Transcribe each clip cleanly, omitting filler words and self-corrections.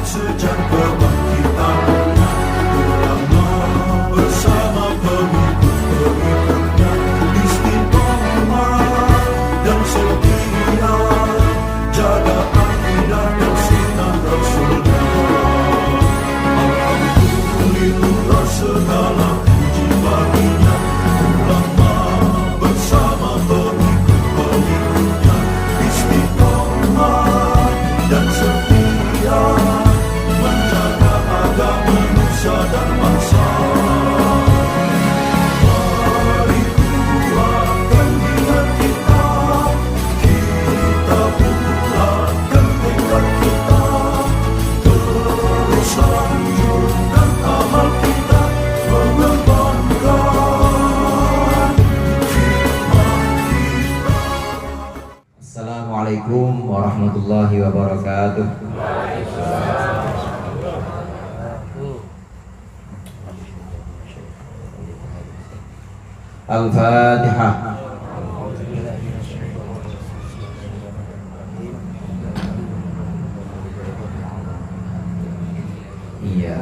sejak kebangkitan ulama bersama pengikut-pengikutnya istiqomah dan setia jaga akidah dan sunnah Rasulullah. Alhamdulillah segala puji baginya ulama bersama pengikut-pengikutnya istiqomah dan setia menjaga agama nusa dan bangsa. Mari kuatkan niat kita, kita bulatkan tekad kita, terus lanjutkan amal kita, mengembangkan hikmah kita. Assalamualaikum warahmatullahi wabarakatuh. Al-Fatihah. Iya,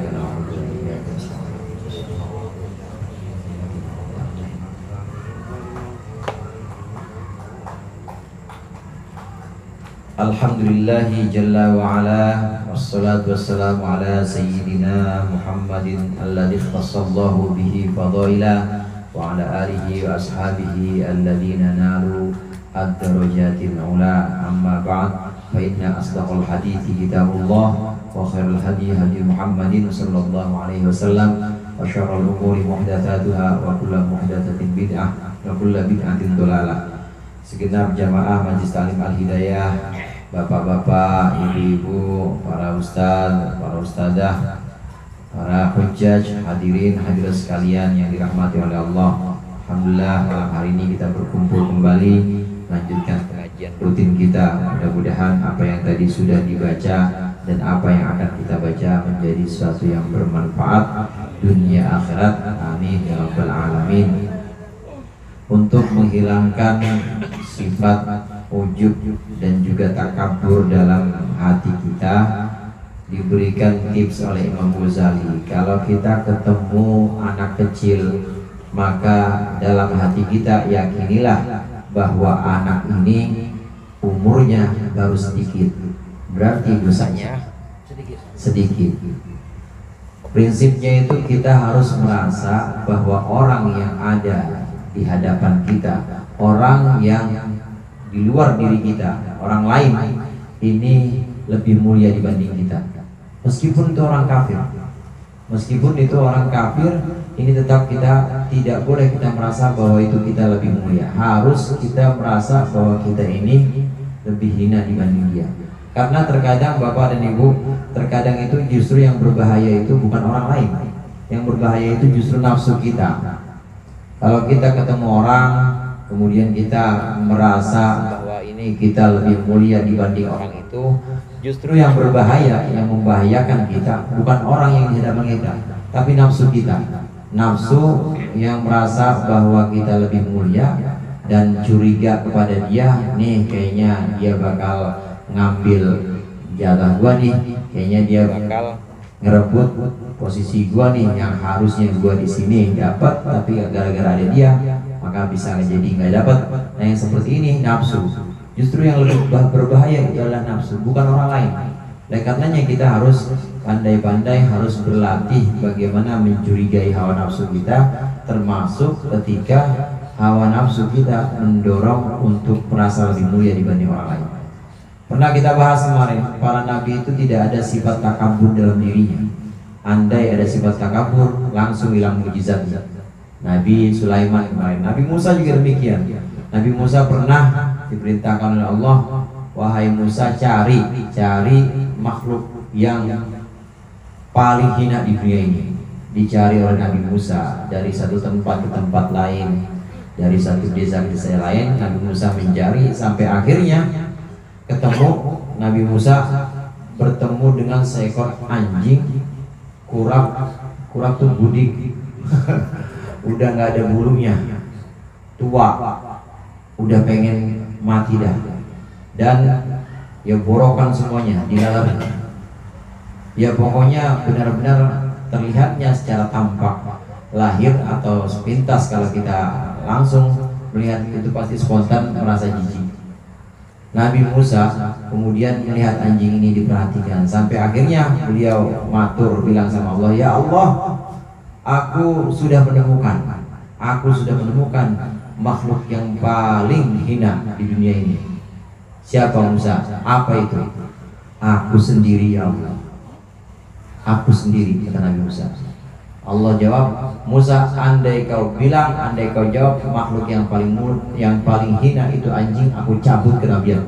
Alhamdulillahi jalla wa ala, wassalatu wassalamu ala sayyidina Muhammadin alladhi ikhtassallahu bihi fadaila wa ala alihi wa ashabihi alladhina nalu ad-darajatil ula. Amma ba'd, fa inna asdaqal hadithi kitabullah wa khairul hadi hadi Muhammadin sallallahu alaihi wasallam wa syarrul umuri muhdatsatuha wa kullu muhdatsatin bid'ah wa kullu bid'atin dhalalah. Segenap jamaah Majelis Ta'lim Al-Hidayah, bapak-bapak, ibu-ibu, para ustaz, para ustadzah, para hujjaj, hadirin hadirat sekalian yang dirahmati oleh Allah. Alhamdulillah malam hari ini kita berkumpul kembali melanjutkan pengajian rutin kita. Mudah-mudahan apa yang tadi sudah dibaca dan apa yang akan kita baca menjadi sesuatu yang bermanfaat dunia akhirat. Amin ya rabbal alamin. Untuk menghilangkan sifat ujub dan juga takabur dalam hati kita, diberikan tips oleh Imam Ghazali. Kalau kita ketemu anak kecil, maka dalam hati kita yakinilah bahwa anak ini umurnya baru sedikit, berarti dosanya sedikit. Prinsipnya itu kita harus merasa bahwa orang yang ada di hadapan kita, orang yang di luar diri kita, orang lain ini lebih mulia dibanding kita. Meskipun itu orang kafir, meskipun itu orang kafir, ini tetap kita tidak boleh kita merasa bahwa itu kita lebih mulia. Harus kita merasa bahwa kita ini lebih hina dibanding dia. Karena terkadang bapak dan ibu, terkadang itu justru yang berbahaya itu bukan orang lain, yang berbahaya itu justru nafsu kita. Kalau kita ketemu orang, kemudian kita merasa bahwa ini kita lebih mulia dibanding orang itu, justru yang berbahaya, yang membahayakan kita bukan orang yang di hadapan kita, tapi nafsu kita. Nafsu yang merasa bahwa kita lebih mulia dan curiga kepada dia, nih kayaknya dia bakal ngambil jatah gua nih, kayaknya dia bakal ngerebut posisi gua nih yang harusnya gua di sini dapat, tapi gara-gara ada dia maka bisa jadi nggak dapat. Nah yang seperti ini nafsu. Justru yang lebih berbahaya adalah nafsu, bukan orang lain. Dan karenanya kita harus pandai-pandai, harus berlatih bagaimana mencurigai hawa nafsu kita, termasuk ketika hawa nafsu kita mendorong untuk merasa lebih mulia dibanding orang lain. Pernah kita bahas kemarin, para nabi itu tidak ada sifat takabur dalam dirinya. Andai ada sifat takabur, langsung hilang mujizatnya. Nabi Sulaiman kemarin, Nabi Musa juga demikian. Nabi Musa pernah diperintahkan oleh Allah, wahai Musa, cari makhluk yang paling hina di dunia ini. Dicari oleh Nabi Musa dari satu tempat ke tempat lain, dari satu desa ke desa lain. Nabi Musa mencari sampai akhirnya ketemu. Nabi Musa bertemu dengan seekor anjing kurak tuh budik udah nggak ada bulunya, tua, udah pengen mati dah, dan ya borokan semuanya di dalam. Ya pokoknya benar-benar terlihatnya secara tampak, lahir atau sepintas. Kalau kita langsung melihat itu pasti spontan merasa jijik. Nabi Musa kemudian melihat anjing ini diperhatikan, sampai akhirnya beliau matur bilang sama Allah, ya Allah, aku sudah menemukan makhluk yang paling hina di dunia ini. Siapa Musa? Apa itu? Aku sendiri ya Allah. Aku sendiri, kata Nabi Musa. Allah jawab, Musa, andai kau jawab makhluk yang paling hina itu anjing, aku cabut kenabian.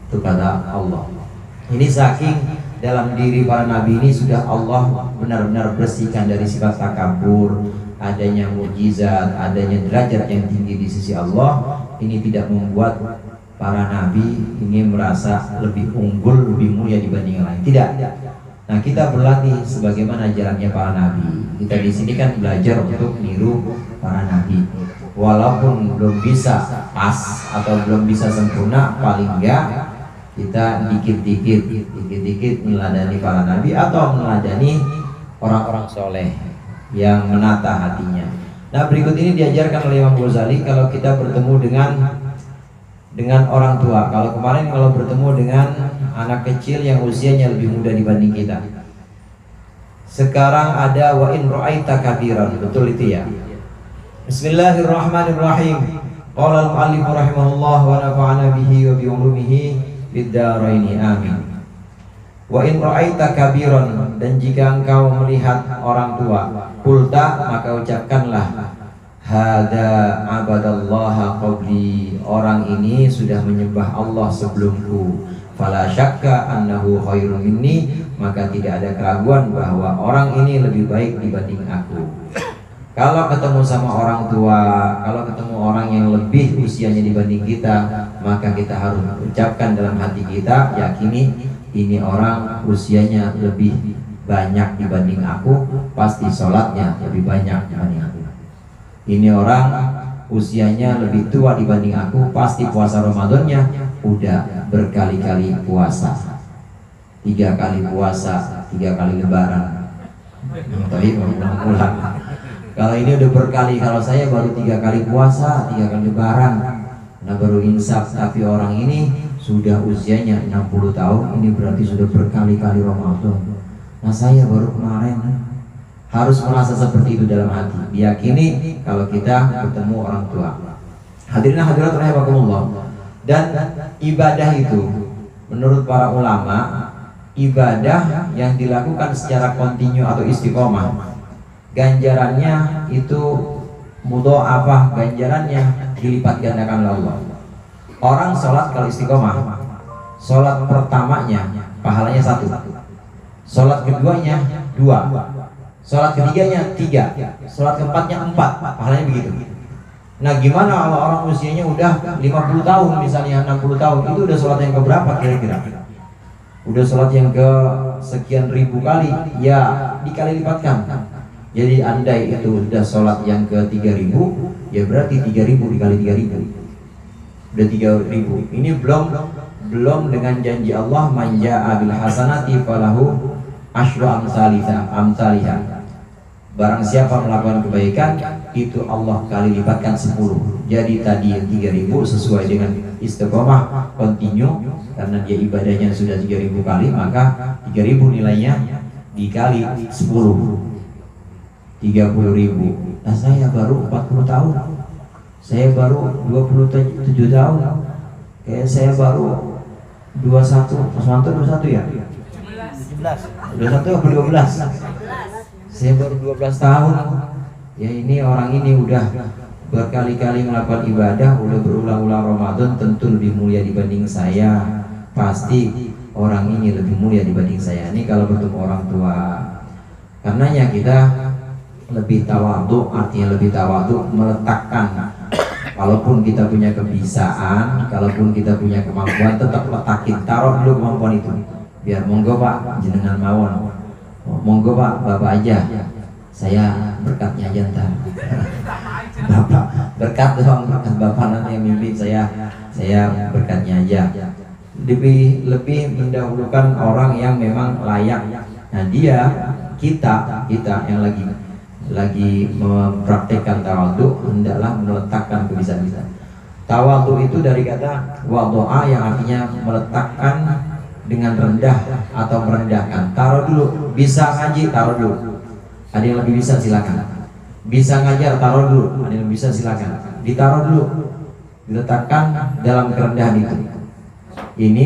Itu kata Allah. Ini saking dalam diri para nabi ini sudah Allah benar-benar bersihkan dari sifat takabur, adanya mukjizat, adanya derajat yang tinggi di sisi Allah. Ini tidak membuat para nabi ini merasa lebih unggul, lebih mulia dibanding yang lain. Tidak. Nah, kita berlatih sebagaimana jalannya para nabi. Kita di sini kan belajar untuk niru para nabi. Walaupun belum bisa pas atau belum bisa sempurna, paling enggak kita dikit-dikit meneladani para nabi atau meneladani orang-orang soleh yang menata hatinya. Nah, berikut ini diajarkan oleh Imam Ghazali kalau kita bertemu dengan orang tua. Kalau kemarin kalau bertemu dengan anak kecil yang usianya lebih muda dibanding kita. Sekarang ada wa in ra'aita kabiran. Betul itu ya. Bismillahirrahmanirrahim. Qala al-mu'allif rahimahullah wa nafa'ana bihi wa bi ulumihi fid dharain amin. Wa in ra'aita kabiran, dan jika engkau melihat orang tua, qulta, maka ucapkanlah, hada abadallaha qabli, orang ini sudah menyembah Allah sebelumku. Fala syakka annahu khairun minni, maka tidak ada keraguan bahwa orang ini lebih baik dibanding aku. Kalau ketemu sama orang tua, kalau ketemu orang yang lebih usianya dibanding kita, maka kita harus ucapkan dalam hati kita, yakini ini orang usianya lebih banyak dibanding aku, pasti sholatnya lebih banyak dibanding aku. Ini orang usianya lebih tua dibanding aku, pasti puasa Ramadannya udah berkali-kali puasa, 3 kali puasa, 3 kali lebaran. Tapi ulang-ulang. Kalau ini udah berkali, kalau saya baru 3 kali puasa, 3 kali lebaran, nah baru insaf. Tapi orang ini sudah usianya 60 tahun, ini berarti sudah berkali-kali Ramadan. Nah saya baru kemarin. Harus merasa seperti itu dalam hati, diyakini kalau kita bertemu orang tua. Hadirin hadirat rahimakumullah. Dan ibadah itu menurut para ulama, ibadah yang dilakukan secara kontinu atau istiqomah, ganjarannya itu mudha'afah, ganjarannya dilipat gandakan oleh Allah. Orang sholat kalau istiqomah, sholat pertamanya pahalanya 1, sholat keduanya 2, sholat ketiganya 3, sholat keempatnya 4, pahalanya begitu. Nah gimana kalau orang usianya udah 50 tahun misalnya, 60 tahun, itu udah sholat yang keberapa kira-kira? Udah sholat yang ke sekian ribu kali, ya dikali lipatkan. Jadi andai itu udah sholat yang ke 3000, ya berarti 3000 dikali 3000, udah 3000. Ini belum dengan janji Allah, man ja'a bil hasanati falahu asyru amsalihha. Barang siapa melakukan kebaikan, itu Allah kali lipatkan 10. Jadi tadi yang 3000 sesuai dengan istiqomah kontinu, karena dia ibadahnya sudah 3000 kali, maka 3000 nilainya dikali 10, 30.000. Nah saya baru 40 tahun, saya baru 27 tahun, kayak saya baru 21, Mas Manto 21 ya? 17. 21 atau 12? Saya baru 12 tahun. Ya ini orang ini udah berkali-kali melakukan ibadah, udah berulang-ulang Ramadan, tentu lebih mulia dibanding saya. Pasti orang ini lebih mulia dibanding saya. Ini kalau bertemu orang tua. Karenanya kita lebih tawadhu, artinya lebih tawadhu, meletakkan. Kalaupun kita punya kebiasaan, kalaupun kita punya kemampuan, tetap letakin, taruh dulu kemampuan itu. Biar monggo Pak, jenengan mawon. Monggo Pak, Bapak aja. Saya berkatnya aja ntar. Bapak berkat doang, berkat Bapak nanti yang mimpin saya berkatnya aja. lebih mendahulukan orang yang memang layak. Nah kita yang lagi mempraktekkan tawadhu hendaklah meletakkan kebiasaan kita. Tawadhu itu dari kata wadoa yang artinya meletakkan dengan rendah atau merendahkan. Taruh dulu, bisa ngaji taruh dulu. Ada yang lebih bisa silakan. Bisa ngajar taruh dulu, ada yang bisa silakan. Ditaruh dulu, diletakkan dalam kerendahan itu. Ini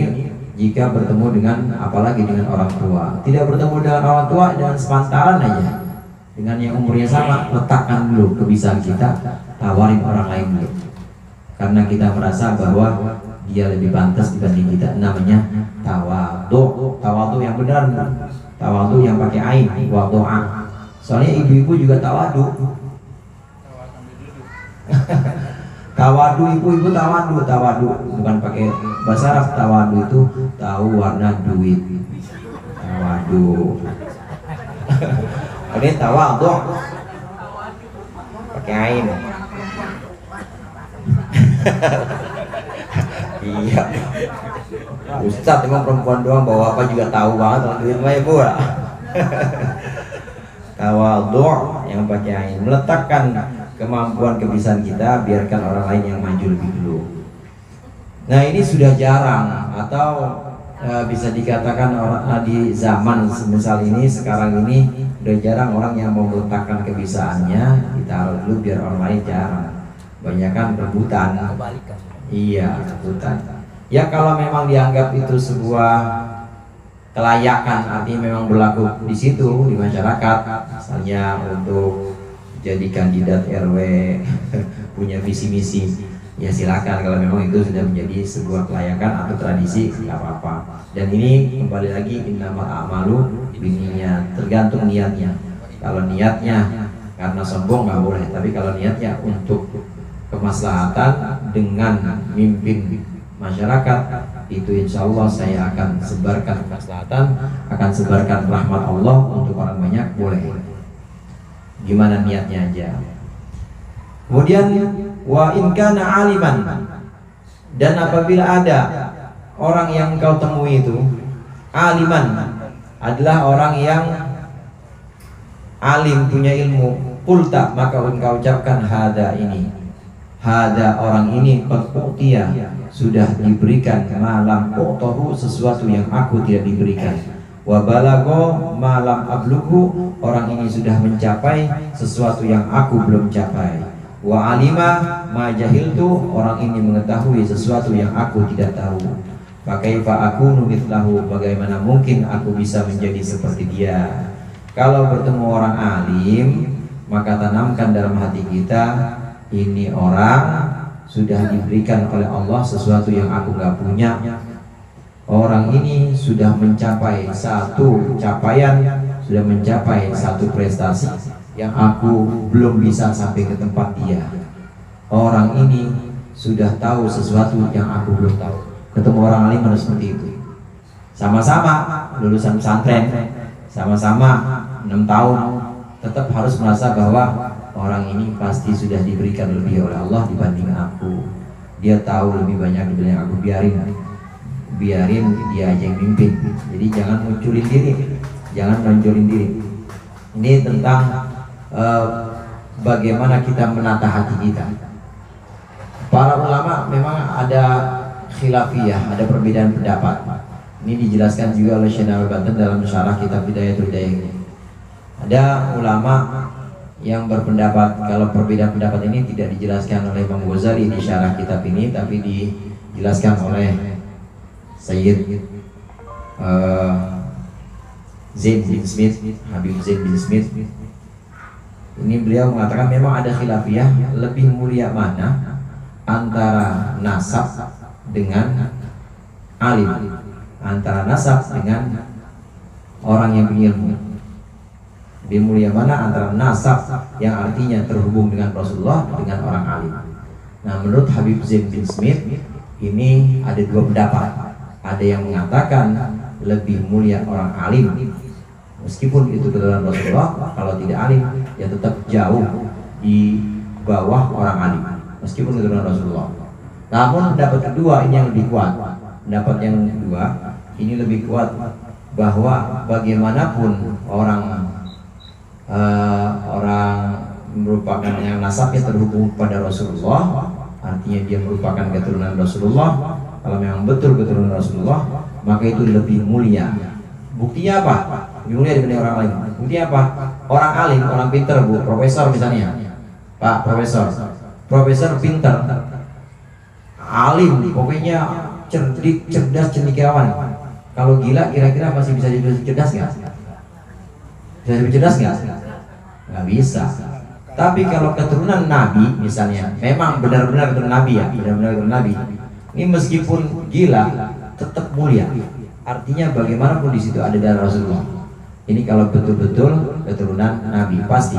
jika bertemu dengan apalagi dengan orang tua. Tidak bertemu dengan orang tua dengan sepantaran aja. Dengan yang umurnya sama, letakkan dulu kebiasaan kita, tawarin orang lain dulu. Karena kita merasa bahwa dia lebih pantas dibanding kita. Namanya tawadhu. Tawadhu yang benar, tawadhu yang pakai ain, wadu'a. Soalnya ibu-ibu juga tawadhu. Tawadhu ibu-ibu tawadhu bukan pakai bahasa Arab. Tawadhu itu tahu warna duit. Tawadhu. Ini tawadhu pakai ain. Iya. Ustadz emang perempuan doang, bawa apa juga tahu banget kalau duit mah ibu lah. Tawadhu yang pakai ain, meletakkan kemampuan kebiasaan kita, biarkan orang lain yang maju lebih dulu. Nah ini sudah jarang atau bisa dikatakan orang di zaman semisal ini sekarang ini udah jarang orang yang mau meletakkan kebiasaannya ditaruh dulu biar orang lain jarang. Banyakan rebutan. Iya, rebutan. Ya kalau memang dianggap itu sebuah kelayakan, artinya memang berlaku di situ di masyarakat, misalnya untuk jadi kandidat RW punya visi misi, ya silakan. Kalau memang itu sudah menjadi sebuah kelayakan atau tradisi, nggak apa-apa. Dan ini kembali lagi innamal a'malu binniyat, tergantung niatnya. Kalau niatnya karena sombong nggak boleh, tapi kalau niatnya untuk kemaslahatan dengan mimpin masyarakat, itu insya Allah saya akan sebarkan kemaslahatan, akan sebarkan rahmat Allah untuk orang banyak, boleh. Gimana niatnya aja. Kemudian wa in kana aliman, dan apabila ada orang yang kau temui itu aliman, adalah orang yang alim, punya ilmu, qulta, maka engkau ucapkan hada ini, hada orang ini qad u'tiya, sudah diberikan malam u'tahu, sesuatu yang aku tidak diberikan. Wa balagho malam ablughu, orang ini sudah mencapai sesuatu yang aku belum capai. Wa alima ma jahiltu, orang ini mengetahui sesuatu yang aku tidak tahu. Fakaifa akunu mithlahu, bagaimana mungkin aku bisa menjadi seperti dia. Kalau bertemu orang alim, maka tanamkan dalam hati kita, ini orang sudah diberikan oleh Allah sesuatu yang aku nggak punya. Orang ini sudah mencapai satu capaian, sudah mencapai satu prestasi yang aku belum bisa sampai ke tempat dia. Orang ini sudah tahu sesuatu yang aku belum tahu. Ketemu orang alim harus seperti itu. Sama-sama lulusan pesantren, sama-sama 6 tahun, tetap harus merasa bahwa orang ini pasti sudah diberikan lebih oleh Allah dibanding aku. Dia tahu lebih banyak dibanding aku. Biarin dia aja yang mimpin. Jadi jangan munculin diri, jangan nonjolin diri. Ini tentang bagaimana kita menata hati kita. Para ulama memang ada khilafiyah, ada perbedaan pendapat. Ini dijelaskan juga oleh Syekh Al-Banten dalam syarah kitab Bidayatul Hidayah. Ada ulama yang berpendapat kalau perbedaan pendapat ini tidak dijelaskan oleh Imam Ghazali di syarah kitab ini, tapi dijelaskan oleh Sayyid Zain bin Smith, Habib Zain bin Smith. Ini beliau mengatakan memang ada khilafiyah, lebih mulia mana antara nasab dengan alim, antara nasab dengan orang yang punya ilmu. Lebih mulia mana antara nasab yang artinya terhubung dengan Rasulullah dengan orang alim. Nah, menurut Habib Zain bin Smith ini ada dua pendapat. Ada yang mengatakan lebih mulia orang alim, meskipun itu keturunan Rasulullah. Kalau tidak alim, ya tetap jauh di bawah orang alim, meskipun keturunan Rasulullah. Namun pendapat kedua ini yang lebih kuat. pendapat yang kedua ini lebih kuat, bahwa bagaimanapun orang merupakan yang nasabnya terhubung pada Rasulullah, artinya dia merupakan keturunan Rasulullah. Kalau memang betul keturunan Rasulullah, maka itu lebih mulia. Buktinya apa? Lebih mulia dibanding orang lain. Buktinya apa? Orang alim, orang pinter, Bu, profesor misalnya. Pak profesor pinter, alim, pokoknya cerdik, cerdas, cendekiawan. Kalau gila kira-kira masih bisa jadi cerdas nggak? Bisa jadi cerdas nggak? Nggak bisa. Tapi kalau keturunan Nabi misalnya, memang benar-benar keturunan Nabi ya, benar-benar keturunan Nabi. Ini meskipun gila, tetap mulia. Artinya bagaimanapun di situ ada darah Rasulullah. Ini kalau betul-betul keturunan Nabi, pasti.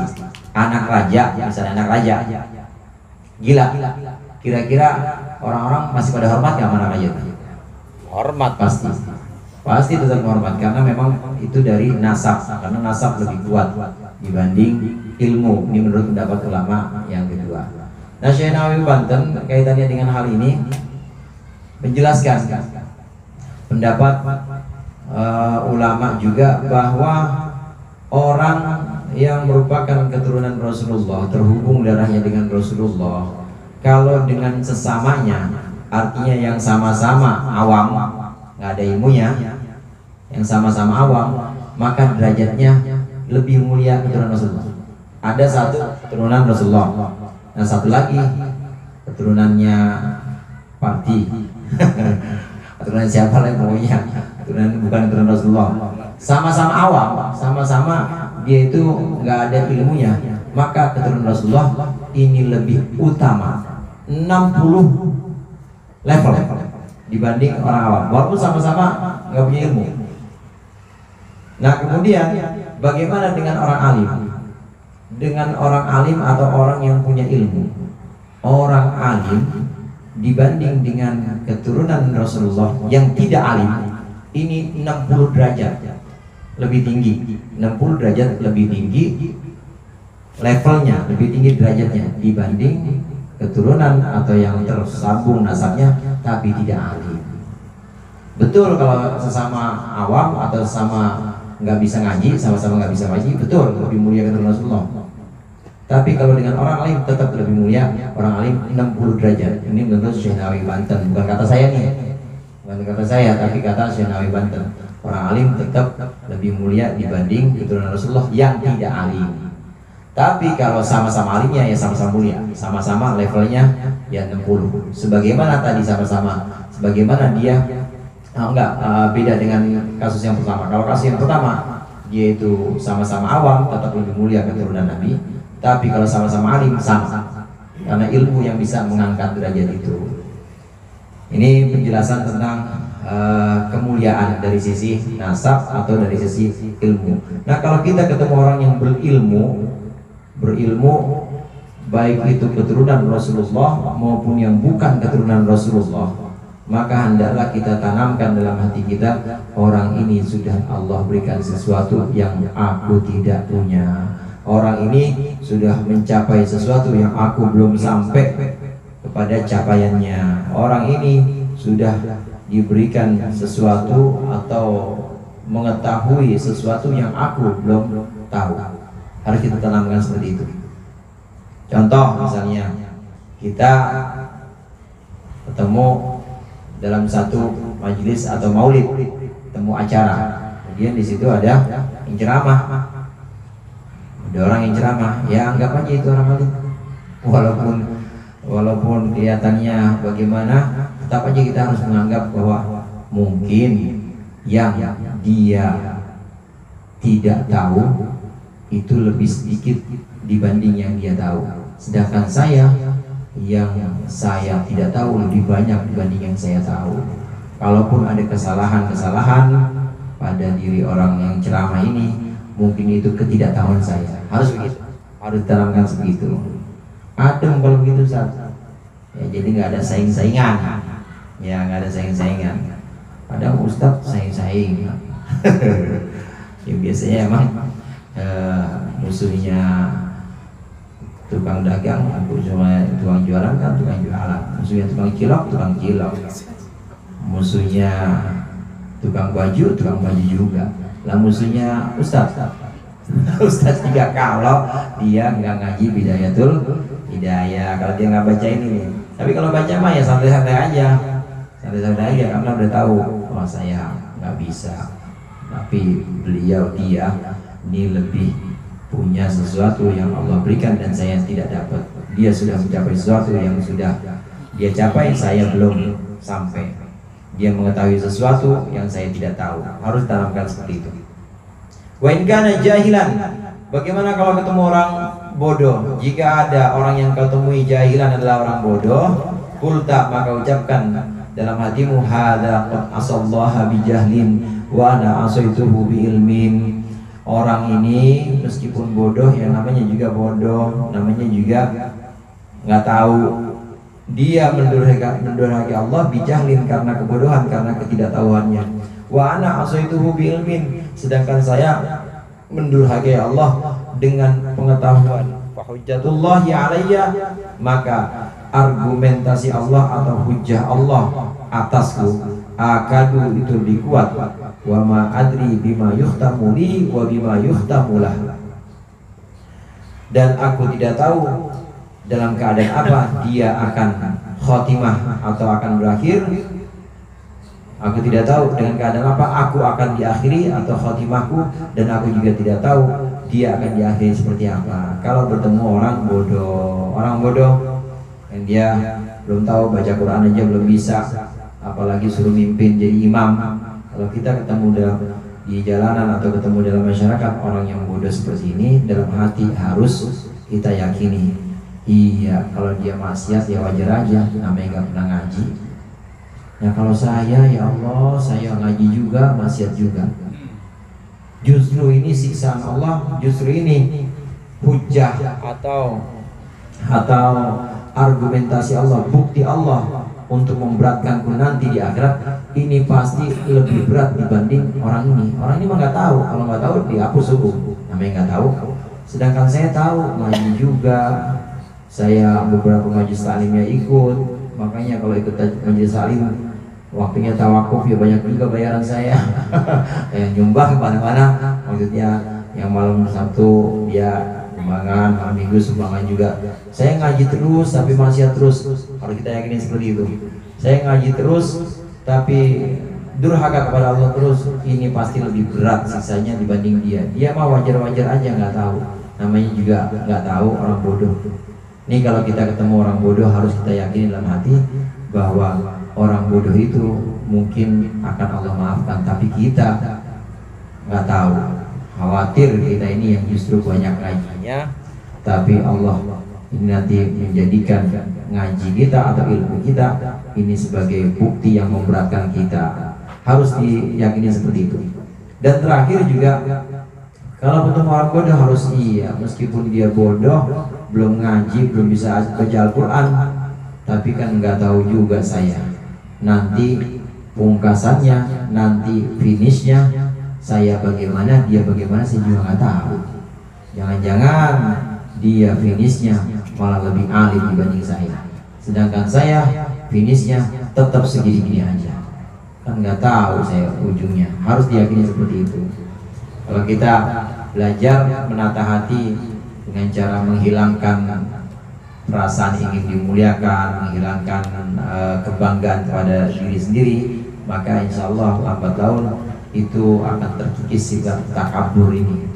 Anak raja, misalnya anak raja, gila. Kira-kira orang-orang masih pada hormat nggak sama anak raja? Hormat pasti. Pasti tetap hormat karena memang itu dari nasab, karena nasab lebih kuat dibanding ilmu. Ini menurut pendapat ulama yang kedua. Nah, Syekh Nawawi Banten kaitannya dengan hal ini menjelaskan pendapat ulama juga bahwa orang yang merupakan keturunan Rasulullah, terhubung darahnya dengan Rasulullah, kalau dengan sesamanya, artinya yang sama-sama awam, nggak ada ilmunya, yang sama-sama awam, maka derajatnya lebih mulia keturunan Rasulullah. Ada satu keturunan Rasulullah, nah satu lagi keturunannya Parti. Keturunan siapa lagi pokoknya, keturunan bukan keturunan Rasulullah. Sama-sama awam, sama-sama dia itu nggak ada ilmunya, maka keturunan Rasulullah ini lebih utama 60 level dibanding orang awam, walaupun sama-sama nggak punya ilmu. Nah kemudian bagaimana dengan orang alim? Dengan orang alim atau orang yang punya ilmu. Orang alim dibanding dengan keturunan Rasulullah yang tidak alim, ini 60 derajat lebih tinggi, 60 derajat lebih tinggi levelnya, lebih tinggi derajatnya dibanding keturunan atau yang tersambung nasabnya tapi tidak alim. Betul kalau sesama awam atau sesama nggak bisa ngaji, sama-sama nggak bisa ngaji, betul lebih mulia keturunan Rasulullah. Tapi kalau dengan orang alim tetap lebih mulia orang alim 60 derajat. Ini menurut Syekh Nawawi Banten, bukan kata saya nih, bukan kata saya, tapi kata Syekh Nawawi Banten. Orang alim tetap lebih mulia dibanding keturunan Rasulullah yang tidak alim. Tapi kalau sama-sama alimnya ya sama-sama mulia, sama-sama levelnya ya 60. Sebagaimana tadi sama-sama, sebagaimana dia beda dengan kasus yang pertama. Kalau kasus yang pertama dia itu sama-sama awam tetap lebih mulia keturunan Nabi. Tapi kalau sama-sama alim sama, karena ilmu yang bisa mengangkat derajat itu. Ini penjelasan tentang kemuliaan dari sisi nasab atau dari sisi ilmu. Nah kalau kita ketemu orang yang berilmu baik itu keturunan Rasulullah maupun yang bukan keturunan Rasulullah, maka hendaklah kita tanamkan dalam hati kita, orang ini sudah Allah berikan sesuatu yang aku tidak punya. Orang ini sudah mencapai sesuatu yang aku belum sampai kepada capaiannya. Orang ini sudah diberikan sesuatu atau mengetahui sesuatu yang aku belum tahu. Harus kita tanamkan seperti itu. Contoh misalnya kita ketemu dalam satu majelis atau maulid, ketemu acara, kemudian di situ ada yang ceramah. Ada orang yang ceramah, ya anggap aja itu orang alim. Walaupun kelihatannya bagaimana, tetap aja kita harus menganggap bahwa mungkin yang dia tidak tahu itu lebih sedikit dibanding yang dia tahu. Sedangkan saya yang saya tidak tahu lebih banyak dibanding yang saya tahu. Kalaupun ada kesalahan-kesalahan pada diri orang yang ceramah ini, mungkin itu ketidaktahuan saya. Harus begitu, harus ditanamkan segitu. Adem kalau begitu Ustaz. Ya, jadi nggak ada saing-saingan. Ya nggak ada saing-saingan. Padahal Ustaz saing-saing. Ya biasanya emang musuhnya tukang dagang, aku cuma tukang jualan kan tukang jualan. Musuhnya tukang cilok, tukang cilok. musuhnya tukang baju juga. Lah musuhnya ustaz. Ustaz juga kalau dia nggak ngaji Bidayatul Hidayah, kalau dia nggak baca ini nih. Tapi kalau baca mah ya santai-santai aja karena udah tahu, oh saya nggak bisa. Tapi beliau dia ini lebih punya sesuatu yang Allah berikan dan saya tidak dapat. Dia sudah mencapai sesuatu yang sudah dia capai, saya belum sampai. Dia mengetahui sesuatu yang saya tidak tahu. Harus tanamkan seperti itu. Wa in kana jahilan, bagaimana kalau ketemu orang bodoh? Jika ada orang yang kau temui jahilan adalah orang bodoh, qulta, maka ucapkan dalam hatimu, hadza qad asallaha bijahlin wa ana asaituhu bi ilmin. Orang ini meskipun bodoh, yang namanya juga bodoh, namanya juga nggak tahu. Dia mendurhaki Allah bijahlin, karena kebodohan, karena ketidaktahuannya. Wa ana asaituhu bi ilmin, sedangkan saya mendurhaki Allah dengan pengetahuan. Fa hujjatullahi alayya, maka argumentasi Allah atau hujjah Allah atasku akadu itu lebih kuat. Wa ma adri bima yuhtamu li wa bima yuhtamu lah, dan aku tidak tahu dalam keadaan apa dia akan khotimah atau akan berakhir. Aku tidak tahu dengan keadaan apa aku akan diakhiri atau khotimahku, dan aku juga tidak tahu dia akan diakhiri seperti apa. Kalau bertemu orang bodoh yang dia belum tahu baca Quran aja belum bisa, apalagi suruh mimpin jadi imam. Kalau kita ketemu di jalanan atau ketemu dalam masyarakat orang yang bodoh seperti ini, dalam hati harus kita yakini, iya, kalau dia maksiat ya wajar aja, namanya nggak pernah ngaji. Ya kalau saya, ya Allah, saya ngaji juga, maksiat juga. Justru ini siksaan Allah, justru ini hujah atau argumentasi Allah, bukti Allah untuk memberatkanku nanti di akhirat. Ini pasti lebih berat dibanding orang ini. Orang ini mah nggak tahu, kalau nggak tahu dihapus hukum, namanya nggak tahu. Sedangkan saya tahu, ngaji juga, saya beberapa majelis taklimnya ikut. Makanya kalau ikut majelis taklim, waktunya tawakuf ya banyak juga bayaran saya. Nyumbang kemana-mana, maksudnya yang malam Sabtu dia sumbangan, malam Minggu sumbangan juga. Saya ngaji terus tapi maksiat terus, kalau kita yakini seperti itu. Saya ngaji terus tapi durhaka kepada Allah terus, ini pasti lebih berat siksanya dibanding dia. Dia mah wajar-wajar aja, nggak tahu, namanya juga nggak tahu, orang bodoh. Ini kalau kita ketemu orang bodoh harus kita yakini dalam hati bahwa orang bodoh itu mungkin akan Allah maafkan, tapi kita nggak tahu. Khawatir kita ini yang justru banyak ngajinya, tapi Allah ini nanti menjadikan ngaji kita atau ilmu kita ini sebagai bukti yang memberatkan kita. Harus diyakini seperti itu. Dan terakhir juga, kalau ketemu orang bodoh harus iya, meskipun dia bodoh, belum ngaji, belum bisa baca Al-Quran, tapi kan nggak tahu juga saya nanti pungkasannya, nanti finishnya, saya bagaimana, dia bagaimana, saya juga nggak tahu. Jangan-jangan dia finishnya malah lebih alim dibanding saya, sedangkan saya finishnya tetap segini-gini aja. Kan nggak tahu saya ujungnya. Harus diyakini seperti itu. Kalau kita belajar menata hati dengan cara menghilangkan perasaan ingin dimuliakan, menghilangkan kebanggaan pada diri sendiri, maka insya Allah lambat laun itu akan terkikis sifat takabur ini.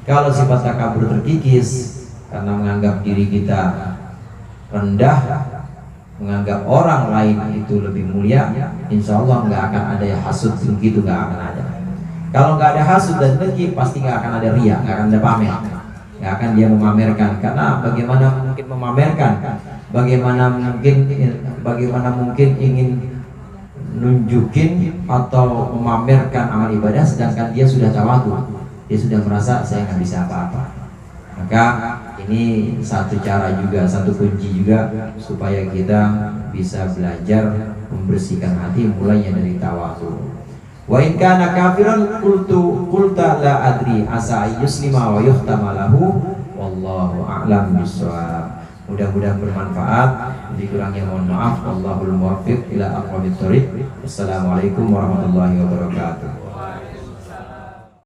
Kalau sifat takabur terkikis karena menganggap diri kita rendah, menganggap orang lain itu lebih mulia, insya Allah nggak akan ada hasud begitu, nggak akan ada. Kalau nggak ada hasud dan dengki, pasti nggak akan ada riya, nggak akan ada pamer, nggak akan dia memamerkan. Karena bagaimana mungkin memamerkan, bagaimana mungkin ingin nunjukin atau memamerkan amal ibadah, sedangkan dia sudah tawadhu, dia sudah merasa saya nggak bisa apa-apa. Maka ini satu cara juga, satu kunci juga supaya kita bisa belajar membersihkan hati, mulainya dari tawadhu. Wa in kana kafiran qulta la adri asa yuslima wa yuhtama lahu wallahu a'lam bishawab. Mudah-mudahan bermanfaat. Lebih kurangnya mohon maaf. Wallahul muwaffiq ila aqwamit thoriq. Wassalamualaikum warahmatullahi wabarakatuh.